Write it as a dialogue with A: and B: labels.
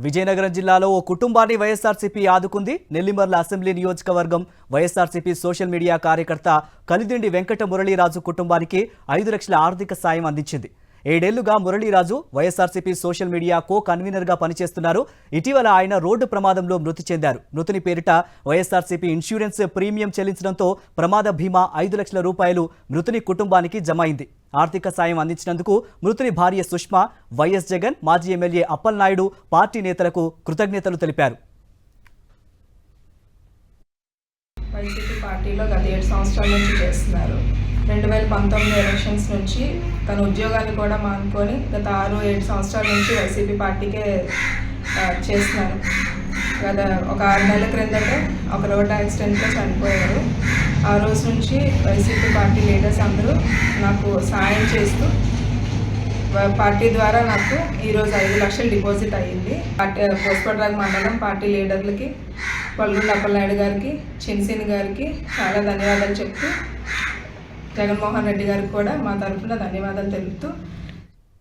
A: విజయనగరం జిల్లాలో ఓ కుటుంబాన్ని వైఎస్ఆర్సీపీ ఆదుకుంది. నెల్లిమర్ల అసెంబ్లీ నియోజకవర్గం వైఎస్ఆర్సీపీ సోషల్ మీడియా కార్యకర్త కలిదిండి వెంకట మురళీరాజు కుటుంబానికి 5 లక్షల ఆర్థిక సాయం అందించింది. 7 ఏళ్లుగా మురళీరాజు వైఎస్ఆర్సీపీ సోషల్ మీడియా కో కన్వీనర్గా పనిచేస్తున్నారు. ఇటీవల ఆయన రోడ్డు ప్రమాదంలో మృతి చెందారు. మృతుని పేరిట వైఎస్ఆర్సీపీ ఇన్సూరెన్స్ ప్రీమియం చెల్లించడంతో ప్రమాద బీమా 5 లక్షల రూపాయలు మృతుని కుటుంబానికి జమ అయింది. ఆర్థిక సాయం అందించినందుకు మృతుని భార్య సుష్మా, వైఎస్ జగన్, మాజీ ఎమ్మెల్యే అప్పలనాయుడు పార్టీ నేతలకు కృతజ్ఞతలు తెలిపారు.
B: వైసీపీ పార్టీలో గత 7 సంవత్సరాల నుంచి చేస్తున్నారు. 2019 ఎలక్షన్స్ నుంచి తన ఉద్యోగాన్ని కూడా మానుకొని గత 6-7 సంవత్సరాల నుంచి వైసీపీ పార్టీకే చేస్తున్నారు. గత ఒక 6 నెలల క్రిందట ఒక రోడ్ యాక్సిడెంట్లో చనిపోయారు. ఆ రోజు నుంచి వైసీపీ పార్టీ లీడర్స్ అందరూ నాకు సాయం చేస్తూ పార్టీ ద్వారా నాకు ఈరోజు 5 లక్షలు డిపాజిట్ అయ్యింది. పోస్పట్రాగ్ మండలం పార్టీ లీడర్లకి, పల్గొండ అప్పలనాయుడు గారికి, చిన్సీని గారికి చాలా ధన్యవాదాలు చెప్తూ, జగన్మోహన్ రెడ్డి గారికి కూడా మా తరఫున ధన్యవాదాలు తెలుపుతూ